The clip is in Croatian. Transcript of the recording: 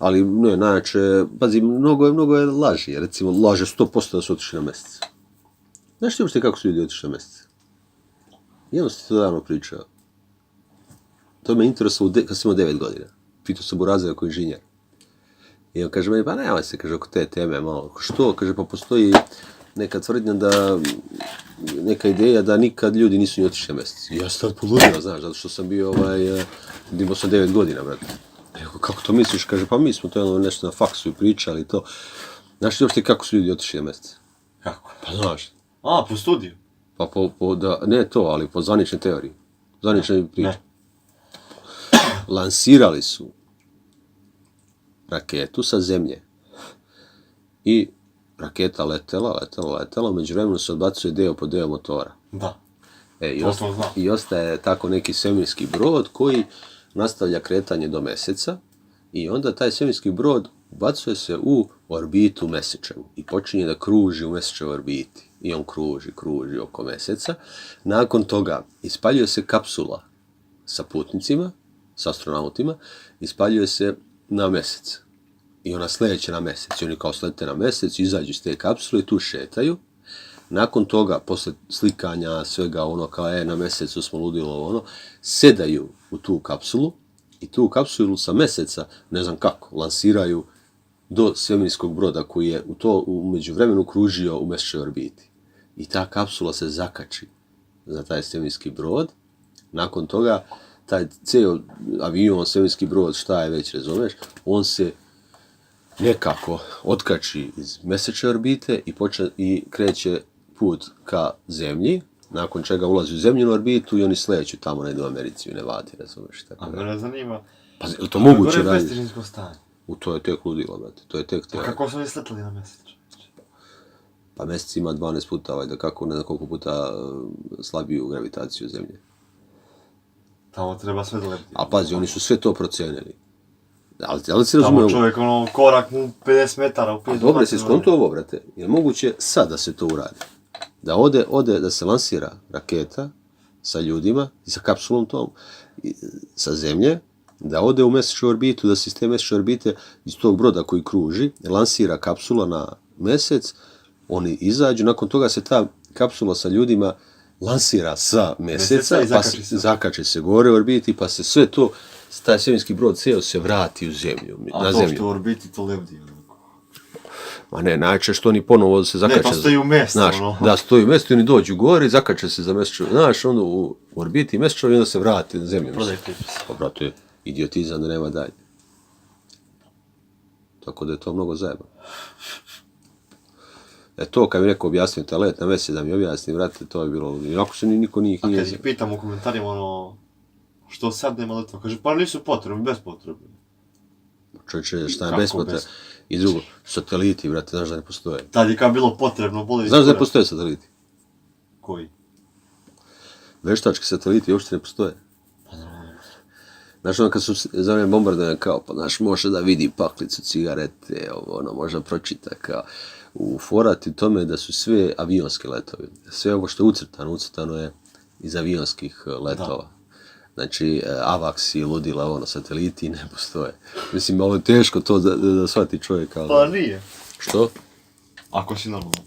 Ali ne, najjače, pazi, mnogo je laži. Recimo, laže 100% da su otišli na mjesec. Znaš ti uopšte kako su ljudi otišli na mjesec? Jedno si to davno pričao. To me interesovalo kad sam imao 9 godina. Pitao sam Burazira koji je inženjer. I on kaže meni, pa nemoj se, kaže, oko te teme malo. Što? Kaže, pa postoji neka tvrdnja da, neka ideja da nikad ljudi nisu ni otišli na mjesec. I ja sam tad poludio, znaš, zato što sam bio, imao sam 9 godina, brate. Rekao, kako to misliš? Kaže, pa mi smo to nešto na faksu i pričali i to. Znaš ti uopšte kako su ljudi otišli na mjesec? Kako? Pa znaš. Po studiju? Pa ne to, ali po zvaničnoj teoriji. Zvaničnoj priči. Lansirali su raketu sa zemlje. I raketa letela, u međuvremenu se odbacuje deo po deo motora. Da. I ostaje tako neki svemirski brod koji nastavlja kretanje do mjeseca i onda taj svemirski brod ubacuje se u orbitu mesečevu i počinje da kruži u mesečevoj orbiti. I on kruži oko mjeseca. Nakon toga ispaljuje se kapsula sa putnicima, sa astronautima, ispaljuje se na mjesec. I ona sledeće na mjesec. I oni kao slete na mjesec, izađu iz te kapsule i tu šetaju. Nakon toga, posle slikanja, svega ono kao na mjesecu smo ludilo sedaju u tu kapsulu i tu kapsulu sa mjeseca, ne znam kako, lansiraju do svemirskog broda koji je u međuvremenu kružio u mjesečevoj orbiti. I ta kapsula se zakači za taj svemirski brod. Nakon toga, taj ceo avion, svemirski brod, šta je već, razumeš, on se nekako otkači iz mjesečeve orbite i kreće put ka zemlji, nakon čega ulazi u zemljinu orbitu i oni sleću tamo negdje u Americi, u Nevadi, razumeš. A mene zanima... Pa je to moguće raditi? raditi? Beztežinsko stanje. To je tek ludilo, brate. To je tek... Pa kako su oni sletali na mjesec? Pa mjesec ima 12 puta, ne znam koliko puta slabiju gravitaciju zemlje. Tamo treba sve dolepiti. A pazi, oni su sve to procenili. Ali si razumio... Tamo čovjek, korak mu 50 metara u 50 metara. Dobro, si skonto ovo, brate. Je moguće sad da se to uradi? Da ode, da se lansira raketa sa ljudima i sa kapsulom tom, sa zemlje, da ode u mjesečnu orbitu, da se iz te mjesečne orbite, iz tog broda koji kruži, lansira kapsula na mjesec, oni izađu, nakon toga se ta kapsula sa ljudima lansira sa mjeseca, pa zakače se gore u orbiti, pa se sve to, taj svemirski brod ceo se vrati u zemlju. A to što u orbiti to lebdi. Ma ne, najčešće što oni ponovo se zakače. Ne, pa stoji u mjestu, Da, stoji u mjestu i oni dođu gore i zakače se za mjesečevu. Znaš, onda u orbiti mjesečevu i onda se vrati na zemlju. Pa, brate, idiotizam da nema dalje. Tako da je to mnogo zajebano. To kad mi neko objasnio taj let na mjesec da mi objasni, vrate, to je bilo... Inako se niko nije... A kad ih pitam u komentarima, što sad nema letova, kaže, pa nisu potrebni, bespotrebni. Čovječe, šta je bespotrebno? I drugo, sateliti, brate, znaš da ne postoje. Tad je kad bilo potrebno, bolje... Znaš da ne postoje sateliti? Koji? Veštački sateliti uopšte ne postoje. Znaš, kad su za mene bombardovane kao, pa znaš, može da vidi paklicu cigarete, može da pročita kao... U forati tome da su sve avionske letovi. Sve ovo što je ucrtano je iz avionskih letova. Da. Znači, avaksi, ludila, sateliti ne postoje. Mislim, malo je teško to da shvati čovjek, ali... Pa nije. Što? Ako si normalno.